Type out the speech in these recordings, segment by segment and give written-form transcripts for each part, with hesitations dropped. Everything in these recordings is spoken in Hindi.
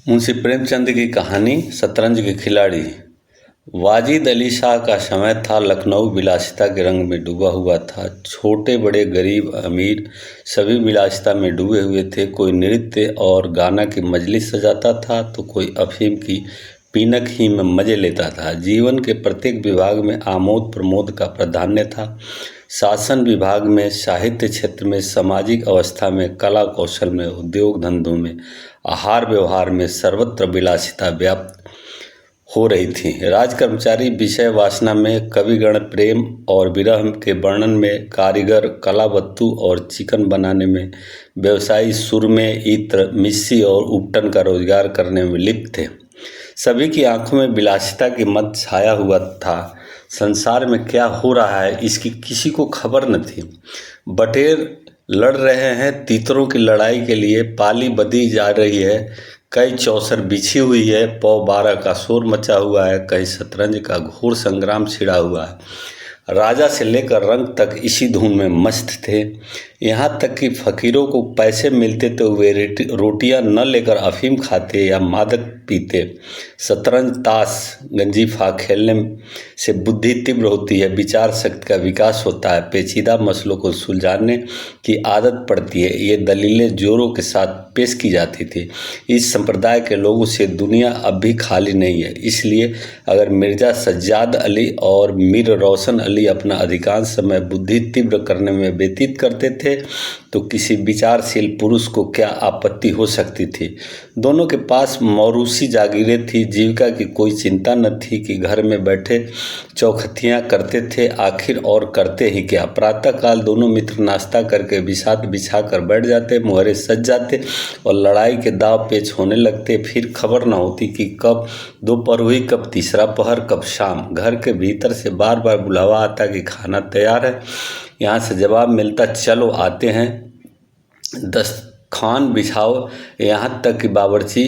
मुंशी प्रेमचंद की कहानी शतरंज के खिलाड़ी। वाजिद अली शाह का समय था। लखनऊ विलासिता के रंग में डूबा हुआ था। छोटे बड़े गरीब अमीर सभी विलासिता में डूबे हुए थे। कोई नृत्य और गाना की मजलिस सजाता था तो कोई अफीम की पीनक ही में मजे लेता था। जीवन के प्रत्येक विभाग में आमोद प्रमोद का प्राधान्य था। शासन विभाग में, साहित्य क्षेत्र में, सामाजिक अवस्था में, कला कौशल में, उद्योग धंधों में, आहार व्यवहार में सर्वत्र विलासिता व्याप्त हो रही थी। राज कर्मचारी विषय वासना में, कविगण प्रेम और विरह के वर्णन में, कारीगर कला वस्तु और चिकन बनाने में, व्यवसायी सुरमे, इत्र, मिस्सी और उपटन का रोजगार करने में लिप्त थे। सभी की आंखों में विलासिता की मद छाया हुआ था। संसार में क्या हो रहा है इसकी किसी को खबर न थी। बटेर लड़ रहे हैं तीतरों की लड़ाई के लिए, पाली बदी जा रही है, कई चौसर बिछी हुई है, पौ 12 का शोर मचा हुआ है, कहीं शतरंज का घोर संग्राम छिड़ा हुआ है। राजा से लेकर रंग तक इसी धुन में मस्त थे। यहाँ तक कि फकीरों को पैसे मिलते तो वे रोटियां न लेकर अफीम खाते या मादक पीते। शतरंज ताश गंजीफा खेलने से बुद्धि तीव्र होती है, विचार शक्ति का विकास होता है, पेचीदा मसलों को सुलझाने की आदत पड़ती है। ये दलीलें जोरों के साथ पेश की जाती थी। इस संप्रदाय के लोगों से दुनिया अब भी खाली नहीं है। इसलिए अगर मिर्जा सज्जाद अली और मीर रोशन अली अपना अधिकांश समय बुद्धि तीव्र करने में व्यतीत करते थे तो किसी विचारशील पुरुष को क्या आपत्ति हो सकती थी। दोनों के पास मौरूसी जागीरें थी। जीविका की कोई चिंता न थी कि घर में बैठे चौखटियाँ करते थे। आखिर और करते ही क्या। प्रातःकाल दोनों मित्र नाश्ता करके बिछाद बिछा कर बैठ जाते, मुहरे सज जाते और लड़ाई के दाव पेच होने लगते। फिर खबर न होती कि कब दोपहर हुई, कब तीसरा पहर, कब शाम। घर के भीतर से बार बार बुलावा आता कि खाना तैयार है। यहाँ से जवाब मिलता, चलो आते हैं। दस्तखान बिछाओ। यहाँ तक कि बावर्ची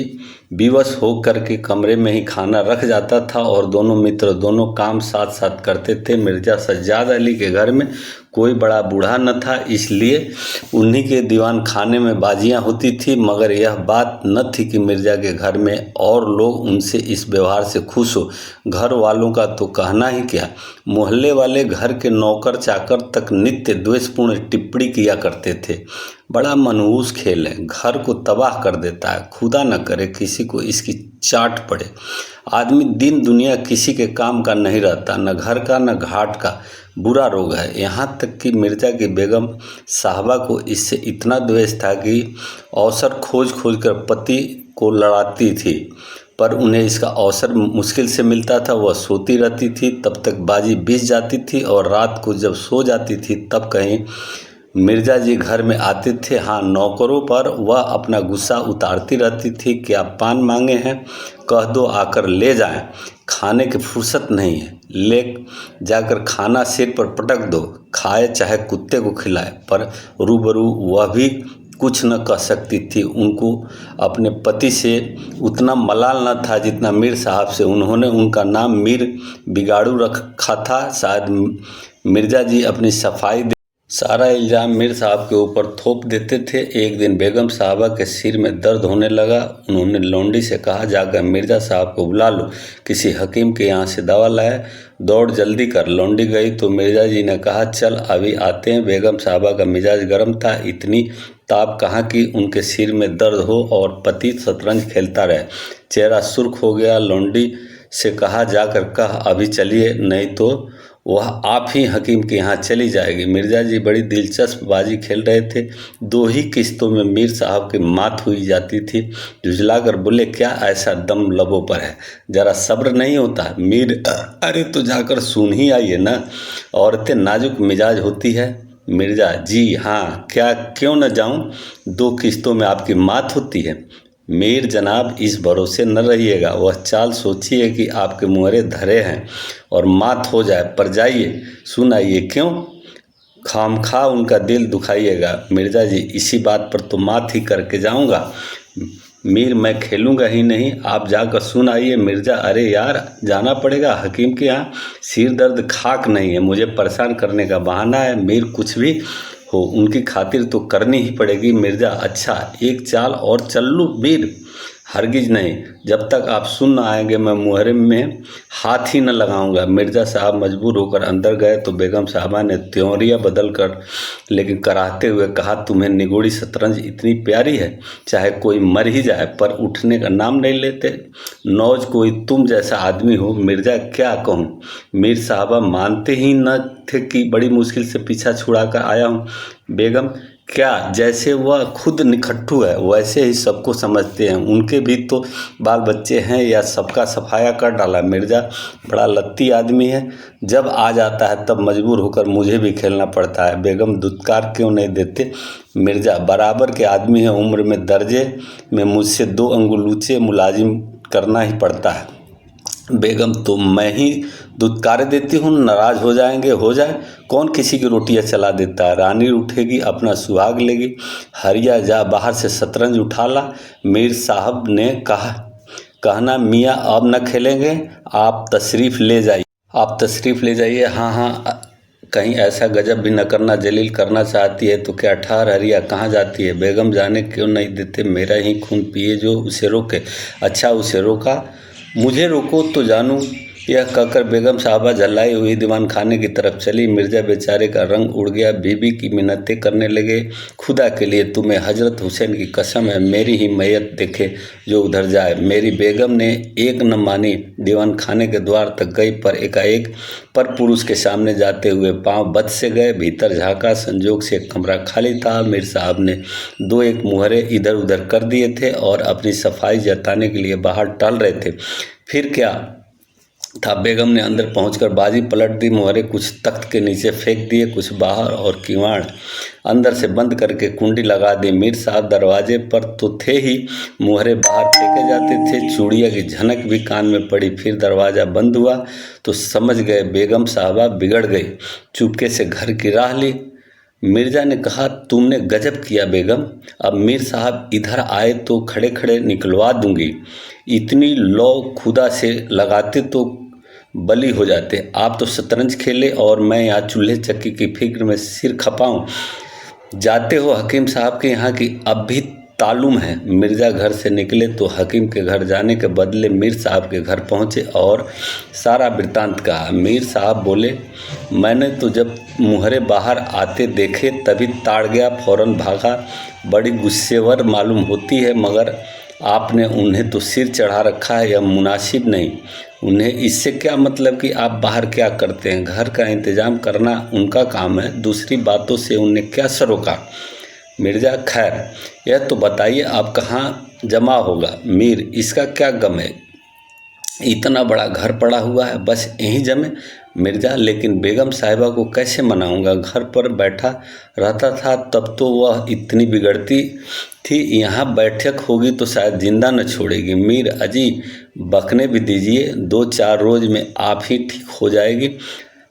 विवश होकर के कमरे में ही खाना रख जाता था और दोनों मित्र दोनों काम साथ साथ करते थे। मिर्जा सज्जाद अली के घर में कोई बड़ा बूढ़ा न था, इसलिए उन्हीं के दीवान खाने में बाजियां होती थी। मगर यह बात न थी कि मिर्जा के घर में और लोग उनसे इस व्यवहार से खुश हो। घर वालों का तो कहना ही क्या, मोहल्ले वाले, घर के नौकर चाकर तक नित्य द्वेषपूर्ण टिप्पणी किया करते थे। बड़ा मनहूस खेल है, घर को तबाह कर देता है। खुदा न करे किसी को इसकी चाट पड़े। आदमी दिन दुनिया किसी के काम का नहीं रहता, न घर का न घाट का। बुरा रोग है। यहाँ तक कि मिर्जा की बेगम साहबा को इससे इतना द्वेष था कि अवसर खोज खोज कर पति को लड़ाती थी, पर उन्हें इसका अवसर मुश्किल से मिलता था। वह सोती रहती थी, तब तक बाजी बीत जाती थी और रात को जब सो जाती थी तब कहीं मिर्जा जी घर में आते थे। हाँ, नौकरों पर वह अपना गुस्सा उतारती रहती थी। क्या पान मांगे हैं, कह दो आकर ले जाएं। खाने की फुर्सत नहीं है, ले जाकर खाना सिर पर पटक दो, खाए चाहे कुत्ते को खिलाए। पर रूबरू वह भी कुछ न कह सकती थी। उनको अपने पति से उतना मलाल न था जितना मीर साहब से। उन्होंने उनका नाम मीर बिगाड़ू रखा था। शायद मिर्जा जी अपनी सफाई सारा इल्ज़ाम मीर साहब के ऊपर थोप देते थे। एक दिन बेगम साहबा के सिर में दर्द होने लगा। उन्होंने लौंडी से कहा, जाकर मिर्जा साहब को बुला लो, किसी हकीम के यहाँ से दवा लाए, दौड़ जल्दी कर। लौंडी गई तो मिर्जा जी ने कहा, चल अभी आते हैं। बेगम साहबा का मिजाज गर्म था। इतनी ताप कहाँ कि उनके सिर में दर्द हो और पति शतरंज खेलता रहे। चेहरा सुर्ख हो गया। लौंडी से कहा, जाकर कह अभी चलिए, नहीं तो वह आप ही हकीम के यहाँ चली जाएगी। मिर्जा जी बड़ी दिलचस्प बाजी खेल रहे थे। 2 ही किस्तों में मीर साहब की मात हुई जाती थी। झुझलाकर बोले, क्या ऐसा दम लबों पर है, जरा सब्र नहीं होता? मीर, अरे तो जाकर सुन ही आइए ना, औरतें नाजुक मिजाज होती है। मिर्जा, जी हाँ, क्या क्यों न जाऊँ? 2 किस्तों में आपकी मात होती है। मीर जनाब, इस भरोसे न रहिएगा। वह चाल सोचिए कि आपके मुहरे धरे हैं और मात हो जाए, पर जाइए सुनाइए। क्यों खामखा उनका दिल दुखाइएगा? मिर्जा जी, इसी बात पर तो मात ही करके जाऊंगा। मीर, मैं खेलूंगा ही नहीं, आप जाकर सुन आइए। मिर्जा, अरे यार, जाना पड़ेगा हकीम के यहाँ। सिर दर्द खाक नहीं है, मुझे परेशान करने का बहाना है। मीर, कुछ भी हो उनकी खातिर तो करनी ही पड़ेगी। मिर्जा, अच्छा एक चाल और चल लूँ? मीर, हरगिज नहीं, जब तक आप सुन न आएंगे मैं मुहर्रम में हाथ ही न लगाऊंगा। मिर्ज़ा साहब मजबूर होकर अंदर गए तो बेगम साहबा ने त्योरियां बदल कर लेकिन कराहते हुए कहा, तुम्हें निगोड़ी शतरंज इतनी प्यारी है, चाहे कोई मर ही जाए पर उठने का नाम नहीं लेते। नौज कोई तुम जैसा आदमी हो। मिर्ज़ा क्या कहूँ, मीर साहबा मानते ही न थे कि बड़ी मुश्किल से पीछा छुड़ा कर आया हूँ। बेगम क्या, जैसे वह खुद निखट्टू है वैसे ही सबको समझते हैं, उनके भी तो बाल बच्चे हैं या सबका सफाया कर डाला। मिर्ज़ा बड़ा लत्ती आदमी है, जब आ जाता है तब मजबूर होकर मुझे भी खेलना पड़ता है। बेगम दुत्कार क्यों नहीं देते। मिर्ज़ा बराबर के आदमी हैं, उम्र में दर्जे में मुझसे 2 अंगुल ऊँचे, मुलाजिम करना ही पड़ता है। बेगम तो मैं ही दुत्कार देती हूँ, नाराज हो जाएंगे हो जाए, कौन किसी की रोटियां चला देता है। रानी उठेगी अपना सुहाग लेगी। हरिया जा बाहर से शतरंज उठा ला। मीर साहब ने कहना मियाँ अब न खेलेंगे, आप तशरीफ़ ले जाइए, आप तशरीफ़ ले जाइए। हाँ हाँ, कहीं ऐसा गजब भी न करना, जलील करना चाहती है तो क्या। ठहर हरिया, कहाँ जाती है। बेगम जाने क्यों नहीं देते, मेरा ही खून पिए जो उसे रोके। अच्छा उसे रोका, मुझे रोको तो जानूं। यह कहकर बेगम साहबा झल्लाई हुई दीवान खाने की तरफ चली। मिर्ज़ा बेचारे का रंग उड़ गया। बीबी की मिन्नतें करने लगे, खुदा के लिए तुम्हें हजरत हुसैन की कसम है, मेरी ही मैयत देखे जो उधर जाए। मेरी बेगम ने एक न मानी, दीवान खाने के द्वार तक गई पर एकाएक पर पुरुष के सामने जाते हुए पांव बच से गए। भीतर झांका, संजोग से एक कमरा खाली था। मीर साहब ने 2-1 मुहरे इधर उधर कर दिए थे और अपनी सफाई जताने के लिए बाहर टहल रहे थे। फिर क्या था, बेगम ने अंदर पहुंचकर बाजी पलट दी। मुहरे कुछ तख्त के नीचे फेंक दिए, कुछ बाहर, और किवाड़ अंदर से बंद करके कुंडी लगा दी। मीर साहब दरवाजे पर तो थे ही, मुहरे बाहर फेंके जाते थे। चूड़िया की झनक भी कान में पड़ी। फिर दरवाज़ा बंद हुआ तो समझ गए बेगम साहबा बिगड़ गई। चुपके से घर की राह ली। मिर्ज़ा ने कहा, तुमने गजब किया बेगम, अब मीर साहब इधर आए तो खड़े खड़े निकलवा दूंगी। इतनी लौ खुदा से लगाते तो बली हो जाते। आप तो शतरंज खेले और मैं यहाँ चूल्हे चक्की की फिक्र में सिर खपाऊं। जाते हो हकीम साहब के यहाँ की अब भी तालुम है। मिर्ज़ा घर से निकले तो हकीम के घर जाने के बदले मीर साहब के घर पहुँचे और सारा वृत्तांत कहा। मीर साहब बोले, मैंने तो जब मुहरे बाहर आते देखे तभी ताड़ गया, फौरन भागा। बड़ी गुस्सेवर मालूम होती है, मगर आपने उन्हें तो सिर चढ़ा रखा है, यह मुनासिब नहीं। उन्हें इससे क्या मतलब कि आप बाहर क्या करते हैं, घर का इंतज़ाम करना उनका काम है, दूसरी बातों से उन्हें क्या सरोकार। मिर्ज़ा, खैर यह तो बताइए आप कहाँ जमा होगा। मीर, इसका क्या गम है, इतना बड़ा घर पड़ा हुआ है, बस यहीं जमे। मिर्ज़ा, लेकिन बेगम साहिबा को कैसे मनाऊंगा, घर पर बैठा रहता था तब तो वह इतनी बिगड़ती थी, यहाँ बैठक होगी तो शायद जिंदा न छोड़ेगी। मीर, अजी बकने भी दीजिए, 2-4 रोज़ में आप ही ठीक हो जाएगी।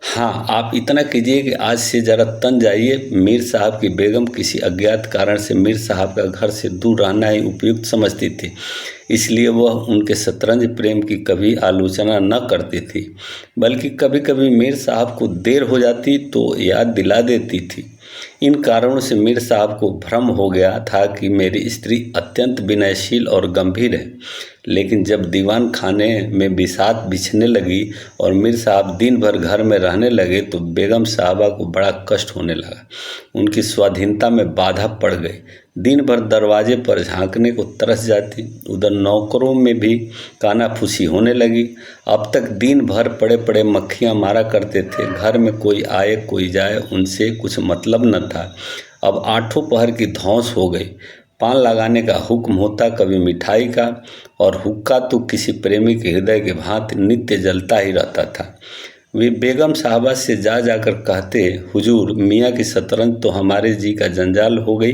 हाँ, आप इतना कीजिए कि आज से ज़रा तन जाइए। मीर साहब की बेगम किसी अज्ञात कारण से मीर साहब का घर से दूर रहना ही उपयुक्त समझती थी, इसलिए वह उनके शतरंज प्रेम की कभी आलोचना न करती थी, बल्कि कभी कभी मीर साहब को देर हो जाती तो याद दिला देती थी। इन कारणों से मीर साहब को भ्रम हो गया था कि मेरी स्त्री अत्यंत विनयशील और गंभीर है। लेकिन जब दीवान खाने में बिसात बिछने लगी और मीर साहब दिन भर घर में रहने लगे तो बेगम साहबा को बड़ा कष्ट होने लगा। उनकी स्वाधीनता में बाधा पड़ गई। दिन भर दरवाजे पर झांकने को तरस जाती, उधर नौकरों में भी कानाफूसी होने लगी। अब तक दिन भर पड़े पड़े मक्खियाँ मारा करते थे, घर में कोई आए कोई जाए उनसे कुछ मतलब न था। अब 8 पहर की धौंस हो गई। पान लगाने का हुक्म होता, कभी मिठाई का, और हुक्का तो किसी प्रेमी के हृदय के भांति नित्य जलता ही रहता था। वे बेगम साहबा से जा जाकर कहते, हुजूर मियाँ की शतरंज तो हमारे जी का जंजाल हो गई।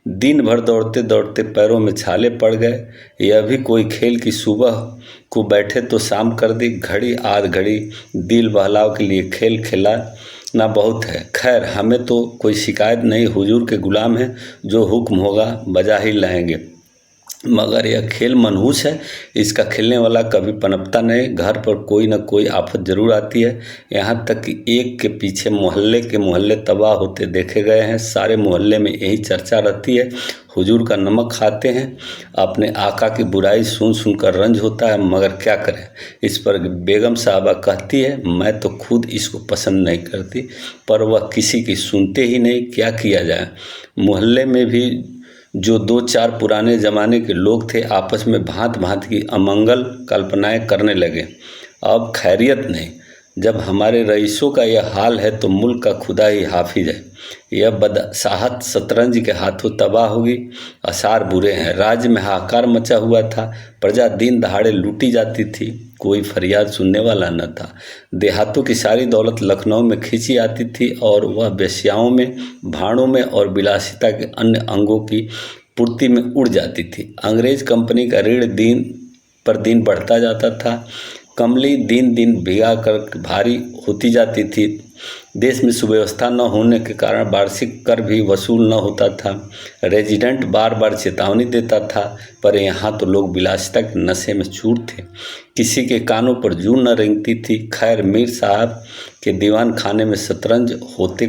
दिन भर दौड़ते दौड़ते पैरों में छाले पड़ गए। यह भी कोई खेल की सुबह को बैठे तो शाम कर दी, घड़ी आध घड़ी दिल बहलाव के लिए खेल खेला ना बहुत है। खैर हमें तो कोई शिकायत नहीं, हुजूर के गुलाम हैं, जो हुक्म होगा बजा ही लाएंगे। मगर यह खेल मनहूस है, इसका खेलने वाला कभी पनपता नहीं। घर पर कोई न कोई आफत जरूर आती है। यहाँ तक कि एक के पीछे मोहल्ले के मोहल्ले तबाह होते देखे गए हैं। सारे मोहल्ले में यही चर्चा रहती है, हुजूर का नमक खाते हैं। अपने आका की बुराई सुन सुनकर रंज होता है, मगर क्या करें। इस पर बेगम साहबा कहती है, मैं तो खुद इसको पसंद नहीं करती, पर वह किसी की सुनते ही नहीं, क्या किया जाए। मोहल्ले में भी जो 2-4 पुराने ज़माने के लोग थे, आपस में भांत भांत की अमंगल कल्पनाएं करने लगे। अब खैरियत नहीं। जब हमारे रईसों का यह हाल है तो मुल्क का खुदा ही हाफिज है। यह बदसाहत शतरंज के हाथों तबाह होगी। आसार बुरे हैं। राज्य में हाहाकार मचा हुआ था। प्रजा दिन दहाड़े लूटी जाती थी, कोई फरियाद सुनने वाला न था। देहातों की सारी दौलत लखनऊ में खींची आती थी और वह वेश्याओं में, भाड़ों में और विलासिता के अन्य अंगों की पूर्ति में उड़ जाती थी। अंग्रेज कंपनी का ऋण दिन पर दिन बढ़ता जाता था। कमली दिन दिन भिगा कर भारी होती जाती थी। देश में सुव्यवस्था न होने के कारण वार्षिक कर भी वसूल न होता था। रेजिडेंट बार बार चेतावनी देता था, पर यहाँ तो लोग विलासिता के नशे में चूर थे। किसी के कानों पर जूं न रेंगती थी। खैर, मीर साहब के दीवान खाने में शतरंज होते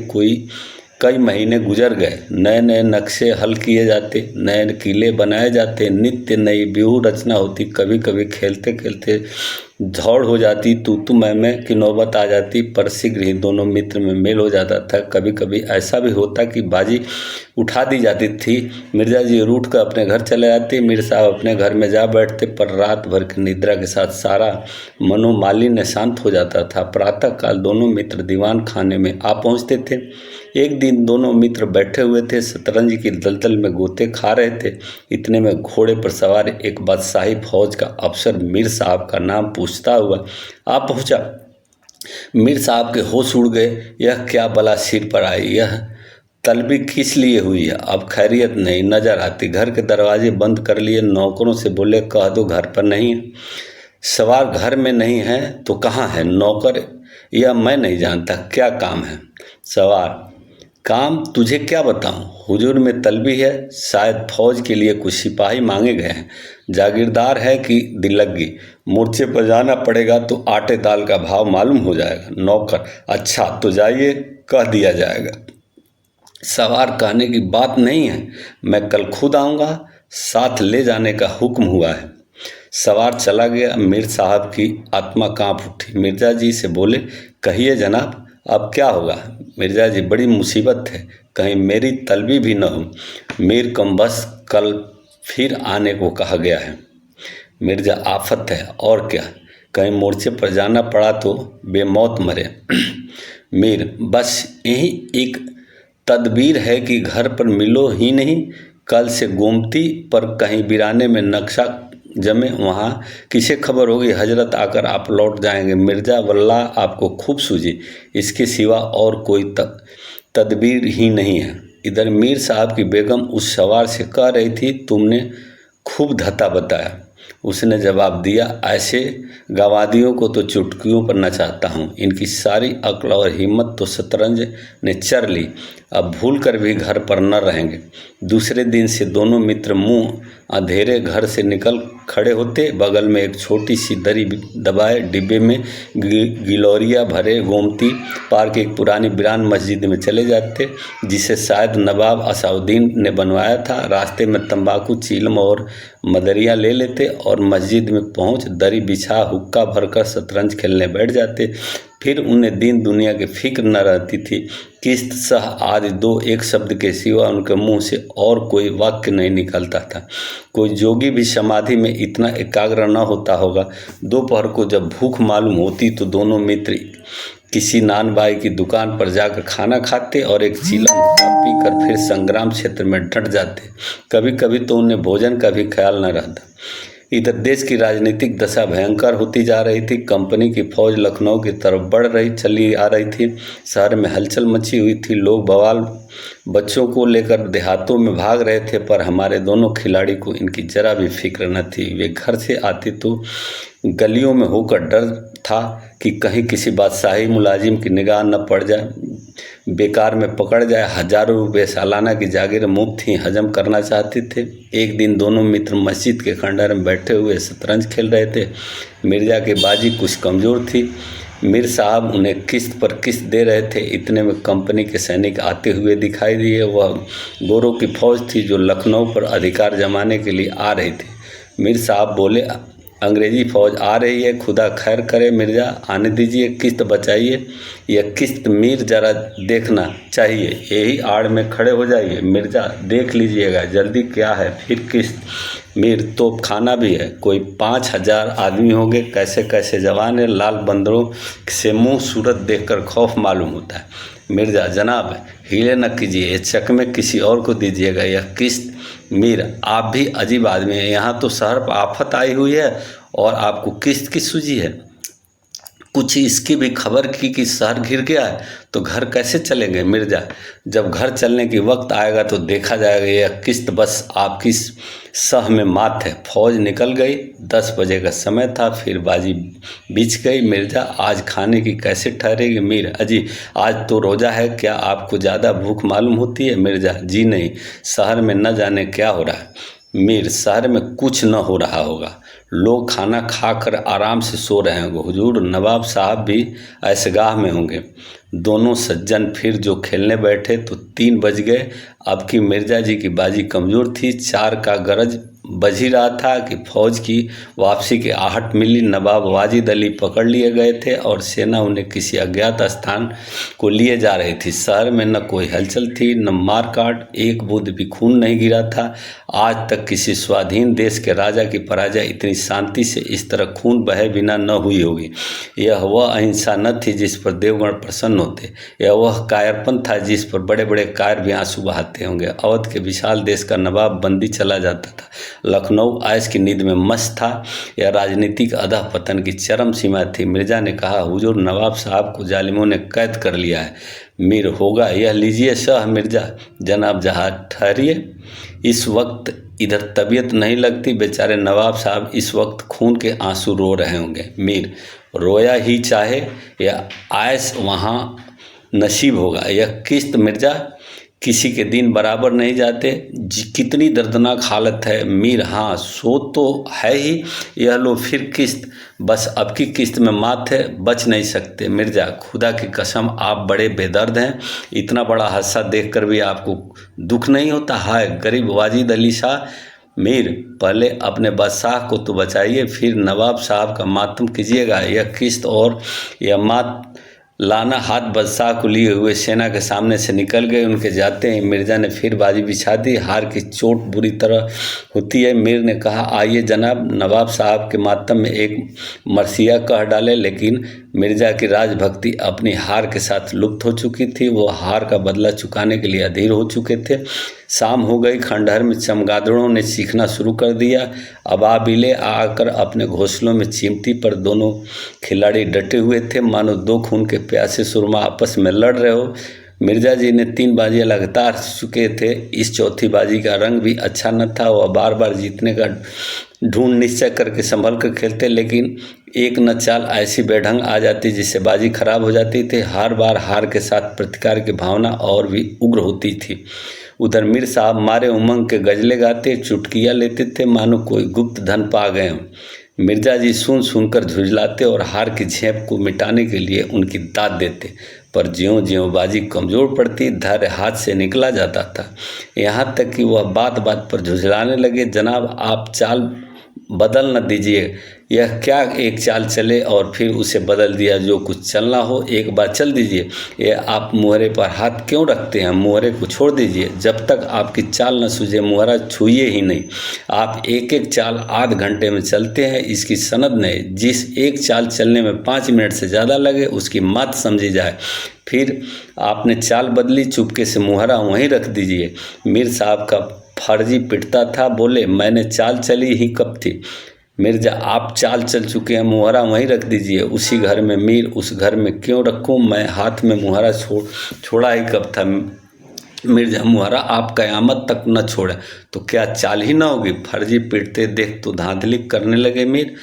कई महीने गुजर गए। नए नए नक्शे हल किए जाते, नए किले बनाए जाते, नित्य नई व्यूह रचना होती। कभी कभी खेलते खेलते झौड़ हो जाती, तू मैं की नौबत आ जाती, पर शीघ्र ही दोनों मित्र में मेल हो जाता था। कभी कभी ऐसा भी होता कि बाजी उठा दी जाती थी। मिर्जा जी रूठ कर अपने घर चले जाते, मीर साहब अपने घर में जा बैठते, पर रात भर की निद्रा के साथ सारा मनोमालिन्य शांत हो जाता था। प्रातःकाल दोनों मित्र दीवान खाने में आ पहुँचते थे। एक दिन दोनों मित्र बैठे हुए थे, शतरंज की दलदल में गोते खा रहे थे। इतने में घोड़े पर सवार एक बादशाही फौज का अफसर मीर साहब का नाम पूछता हुआ आ पहुंचा। मीर साहब के होश उड़ गए। यह क्या बला सिर पर आई, यह तलबी किस लिए हुई है। अब खैरियत नहीं नजर आती। घर के दरवाजे बंद कर लिए। नौकरों से बोले, कह दो घर पर नहीं है। सवार घर में नहीं है तो कहाँ है। नौकर, यह मैं नहीं जानता, क्या काम है। सवार, काम तुझे क्या बताऊं, हुजूर में तलबी है, शायद फौज के लिए कुछ सिपाही मांगे गए हैं। जागीरदार है कि दिल्लगी, मोर्चे पर जाना पड़ेगा तो आटे दाल का भाव मालूम हो जाएगा। नौकर, अच्छा तो जाइए, कह दिया जाएगा। सवार, कहने की बात नहीं है, मैं कल खुद आऊँगा, साथ ले जाने का हुक्म हुआ है। सवार चला गया। मीर साहब की आत्मा कांप उठी। मिर्जा जी से बोले, कहिए जनाब, अब क्या होगा। मिर्जा जी, बड़ी मुसीबत है, कहीं मेरी तलबी भी न हो। मीर कम बस कल फिर आने को कहा गया है। मिर्जा, आफत है और क्या, कहीं मोर्चे पर जाना पड़ा तो बेमौत मरे। मीर, बस यही एक तदबीर है कि घर पर मिलो ही नहीं। कल से गोमती पर कहीं वीराने में नक्शा जमे, वहाँ किसे खबर होगी हजरत आकर आप लौट जाएंगे। मिर्जा, वल्लाह आपको खूब सूझी, इसके सिवा और कोई तदबीर ही नहीं है। इधर मीर साहब की बेगम उस सवार से कह रही थी, तुमने खूब धता बताया। उसने जवाब दिया, ऐसे गवादियों को तो चुटकियों पर नचाता हूँ, इनकी सारी अक्ल और हिम्मत तो शतरंज ने चर ली। अब भूल कर भी घर पर न रहेंगे। दूसरे दिन से दोनों मित्र मुंह अंधेरे घर से निकल खड़े होते। बगल में एक छोटी सी दरी दबाए डिब्बे में गिलोरिया भरे गोमती पार्क एक पुरानी वीरान मस्जिद में चले जाते, जिसे शायद नवाब असाउद्दीन ने बनवाया था। रास्ते में तंबाकू, चीलम और मदरिया ले लेते और मस्जिद में पहुंच दरी बिछा हुक्का भरकर शतरंज खेलने बैठ जाते। फिर उन्हें दीन दुनिया की फिक्र न रहती थी। किस्त सह आदि दो एक शब्द के सिवा उनके मुंह से और कोई वाक्य नहीं निकलता था। कोई जोगी भी समाधि में इतना एकाग्र न होता होगा। दोपहर को जब भूख मालूम होती तो दोनों मित्र किसी नान बाई की दुकान पर जाकर खाना खाते और एक चीलम हुक्का पीकर फिर संग्राम क्षेत्र में डट जाते। कभी कभी तो उन्हें भोजन का भी ख्याल न रहता। इधर देश की राजनीतिक दशा भयंकर होती जा रही थी। कंपनी की फौज लखनऊ की तरफ चली आ रही थी। शहर में हलचल मची हुई थी। लोग बवाल बच्चों को लेकर देहातों में भाग रहे थे, पर हमारे दोनों खिलाड़ी को इनकी जरा भी फिक्र न थी। वे घर से आते तो गलियों में होकर डर था कि कहीं किसी बादशाही मुलाजिम की निगाह न पड़ जाए। बेकार में पकड़ जाए। हजारों रुपये सालाना की जागीर मुफ्त ही हजम करना चाहते थे। एक दिन दोनों मित्र मस्जिद के खंडहर में बैठे हुए शतरंज खेल रहे थे। मिर्जा की बाजी कुछ कमज़ोर थी। मीर साहब उन्हें किस्त पर किस्त दे रहे थे। इतने में कंपनी के सैनिक आते हुए दिखाई दिए। वह गोरों की फौज थी जो लखनऊ पर अधिकार जमाने के लिए आ रही थी। मीर साहब बोले, अंग्रेजी फौज आ रही है, खुदा खैर करे मिर्ज़ा, आने दीजिए, किस्त बचाइए। यह किस्त मीर जरा देखना चाहिए, यही आड़ में खड़े हो जाइए। मिर्ज़ा, देख लीजिएगा, जल्दी क्या है, फिर किस्त। मीर, तोप खाना भी है, कोई 5,000 आदमी होंगे, कैसे कैसे जवान है, लाल बंदरों से मुंह सूरत देखकर खौफ मालूम होता है। मिर्ज़ा, जनाब हीले न कीजिए, ये चकमे किसी और को दीजिएगा, यह किस्त। मीर, आप भी अजीब आदमी हैं, यहाँ तो शहर पर आफत आई हुई है और आपको किस्त की सूझी है। कुछ इसकी भी खबर की कि शहर घिर गया है, तो घर कैसे चलेंगे। मिर्ज़ा, जब घर चलने की वक्त आएगा तो देखा जाएगा, यह किस्त बस आपकी सह में मात है। फौज निकल गई। 10 बजे का समय था, फिर बाजी बीच गई। मिर्ज़ा, आज खाने की कैसे ठहरेगी। मीर, अजी आज तो रोज़ा है, क्या आपको ज़्यादा भूख मालूम होती है। मिर्ज़ा, जी नहीं, शहर में न जाने क्या हो रहा है। मीर, शहर में कुछ न हो रहा होगा, लोग खाना खाकर आराम से सो रहे होंगे। हुजूर, नवाब साहब भी ऐशगाह में होंगे। दोनों सज्जन फिर जो खेलने बैठे तो 3 बज गए। अब की मिर्ज़ा जी की बाजी कमज़ोर थी। 4 का गरज बज ही रहा था कि फौज की वापसी की आहट मिली। नवाब वाजिद अली पकड़ लिए गए थे और सेना उन्हें किसी अज्ञात स्थान को लिए जा रही थी। शहर में न कोई हलचल थी, न मारकाट, एक बूंद भी खून नहीं गिरा था। आज तक किसी स्वाधीन देश के राजा की पराजय इतनी शांति से इस तरह खून बहे बिना न हुई होगी। यह वह अहिंसा न थी जिस पर देवगण प्रसन्न होते। यह वह कायरपन था जिस पर बड़े बड़े कायर भी आंसू बहाते होंगे। अवध के विशाल देश का नवाब बंदी चला जाता था। लखनऊ ऐश की नींद में मस्त था। यह राजनीतिक अधः पतन की चरम सीमा थी। मिर्ज़ा ने कहा, हुजूर, नवाब साहब को जालिमों ने कैद कर लिया है। मीर, होगा, यह लीजिए शाह मिर्ज़ा। जनाब जहाँ ठहरिए, इस वक्त इधर तबीयत नहीं लगती। बेचारे नवाब साहब इस वक्त खून के आंसू रो रहे होंगे। मीर, रोया ही चाहे, यह ऐश वहाँ नसीब होगा। यह किस्त मिर्ज़ा, किसी के दिन बराबर नहीं जाते। कितनी दर्दनाक हालत है। मीर, हाँ सो तो है ही, यह लो फिर किस्त। बस अब की किस्त में मात है, बच नहीं सकते। मिर्ज़ा, खुदा की कसम आप बड़े बेदर्द हैं, इतना बड़ा हादसा देखकर भी आपको दुख नहीं होता। हाय गरीब वाजिद अली शाह। मीर, पहले अपने बादशाह को तो बचाइए, फिर नवाब साहब का मातम कीजिएगा। यह किस्त और यह मात लाना हाथ बादशाह को लिए हुए सेना के सामने से निकल गए। उनके जाते ही मिर्ज़ा ने फिर बाजी बिछा दी। हार की चोट बुरी तरह होती है। मीर ने कहा, आइए जनाब, नवाब साहब के मातम में एक मरसिया कह डाले। लेकिन मिर्ज़ा की राजभक्ति अपनी हार के साथ लुप्त हो चुकी थी। वो हार का बदला चुकाने के लिए अधीर हो चुके थे। शाम हो गई। खंडहर में चमगादड़ों ने चीखना शुरू कर दिया। अबाबिले आकर अपने घोंसलों में चिमटी पर दोनों खिलाड़ी डटे हुए थे, मानो 2 खून के प्यासे सुरमा आपस में लड़ रहे हो। मिर्ज़ा जी ने 3 बाजियाँ लगातार चुके थे। इस चौथी बाजी का रंग भी अच्छा न था। वह बार बार जीतने का ढूंढ निश्चय करके संभल कर खेलते, लेकिन एक न चाल ऐसी बेढंग आ जाती जिससे बाजी खराब हो जाती थी। हर बार हार के साथ प्रतिकार की भावना और भी उग्र होती थी। उधर मीर साहब मारे उमंग के गजले गाते, चुटकियाँ लेते थे, मानो कोई गुप्त धन पा गए हों। मिर्ज़ा जी सुन सुनकर झुंझलाते और हार की झेप को मिटाने के लिए उनकी दाद देते, पर ज्यों ज्यों बाजी कमज़ोर पड़ती धैर्य हाथ से निकला जाता था। यहाँ तक कि वह बात बात पर झुंझलाने लगे, जनाब आप चाल बदल न दीजिए। यह क्या एक चाल चले और फिर उसे बदल दिया, जो कुछ चलना हो एक बार चल दीजिए। ये आप मुहरे पर हाथ क्यों रखते हैं। मुहरे को छोड़ दीजिए। जब तक आपकी चाल न सूझे मुहरा छूइए ही नहीं। आप एक एक चाल आध घंटे में चलते हैं, इसकी सनद नहीं। जिस एक चाल चलने में 5 मिनट से ज़्यादा लगे उसकी मात समझी जाए। फिर आपने चाल बदली, चुपके से मुहरा वहीं रख दीजिए। मीर साहब का फर्जी पिटता था। बोले, मैंने चाल चली ही कब थी। मिर्ज़ा, आप चाल चल चुके हैं, मुहरा वहीं रख दीजिए। उसी घर में। मीर, उस घर में क्यों रखूं मैं, हाथ में मुहरा छोड़ा ही कब था। मिर्ज़ा, मुहरा आप क़यामत तक न छोड़े तो क्या चाल ही न होगी। फर्जी पिटते देख तो धांधली करने लगे मीर।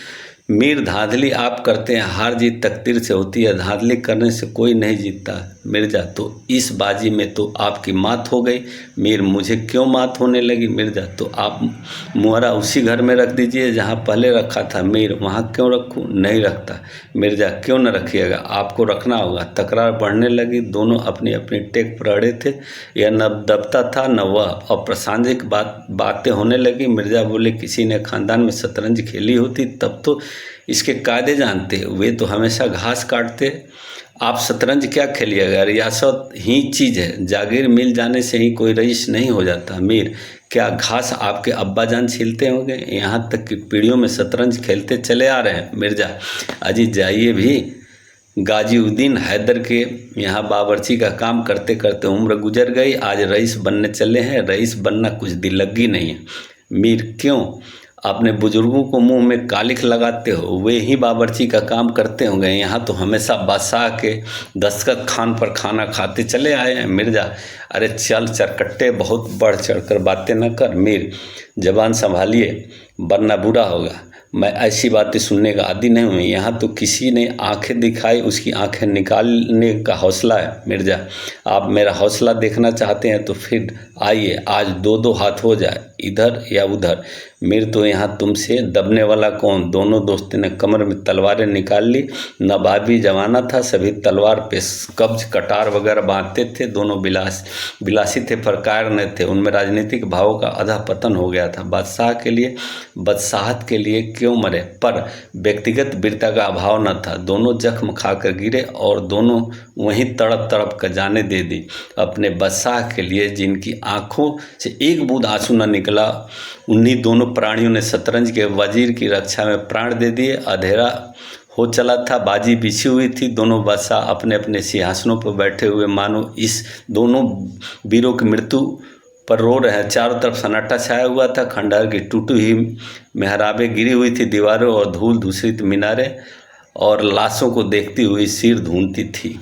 मीर धांधली आप करते हैं, हार जीत तकदीर से होती है, धांधली करने से कोई नहीं जीतता। मिर्जा तो इस बाजी में तो आपकी मात हो गई। मीर मुझे क्यों मात होने लगी? मिर्जा तो आप मुहरा उसी घर में रख दीजिए जहाँ पहले रखा था। मीर वहाँ क्यों रखूँ? नहीं रखता। मिर्जा क्यों न रखिएगा, आपको रखना होगा। तकरार बढ़ने लगी, दोनों अपनी अपनी टेक पर अड़े थे। यह न दबता था न वह। अप्रासंगिक बातें होने लगी। मिर्जा बोले, किसी ने खानदान में शतरंज खेली होती तब तो इसके कायदे जानते, वे तो हमेशा घास काटते। आप शतरंज क्या खेलिएगा, रियासत ही चीज़ है, जागीर मिल जाने से ही कोई रईस नहीं हो जाता। मीर क्या घास आपके अब्बाजान छीलते होंगे? यहाँ तक कि पीढ़ियों में शतरंज खेलते चले आ रहे हैं। मिर्जा अजी जाइए भी, गाजीउद्दीन हैदर के यहाँ बावर्ची का काम करते करते उम्र गुजर गई, आज रईस बनने चले हैं। रईस बनना कुछ दिललगी नहीं है। मीर क्यों? अपने बुजुर्गों को मुंह में कालिख लगाते हो, वे ही बावर्ची का काम करते होंगे। यहाँ तो हमेशा बादशाह के दस्तखत खान पर खाना खाते चले आए हैं। मिर्जा अरे चल चरकट्टे, बहुत बढ़ चढ़कर बातें न कर। मीर जबान संभालिए वरना बुरा होगा। मैं ऐसी बातें सुनने का आदी नहीं हूँ। यहाँ तो किसी ने आंखें दिखाई, उसकी आंखें निकालने का हौसला है। मिर्जा आप मेरा हौसला देखना चाहते हैं तो फिर आइए, आज दो दो हाथ हो जाए, इधर या उधर। मीर तो यहाँ तुमसे दबने वाला कौन? दोनों दोस्तों ने कमर में तलवारें निकाल ली। नवाबी जमाना था, सभी तलवार पे कब्ज कटार वगैरह बांधते थे। दोनों बिलासी थे, फरकार न थे। उनमें राजनीतिक भावों का अधा पतन हो गया था। बादशाह के लिए, बादशाहत के लिए क्यों मरे, पर व्यक्तिगत वीरता का अभाव न था। दोनों जख्म खाकर गिरे और दोनों वहीं तड़प तड़प कर जाने दे दी। अपने बादशाह के लिए जिनकी आंखों से एक बूंद आंसू न निकला, उन्हीं दोनों प्राणियों ने शतरंज के वजीर की रक्षा में प्राण दे दिए। अंधेरा हो चला था, बाजी बिछी हुई थी। दोनों बादशाह अपने अपने सिंहासनों पर बैठे हुए मानो इस दोनों वीरों की मृत्यु पर रो रहे हैं। चारों तरफ सन्नाटा छाया हुआ था। खंडहर की टूटी हुई मेहराबें गिरी हुई थी दीवारों और धूल धूसरित मीनारें और लाशों को देखती हुई सिर ढूंढती थी।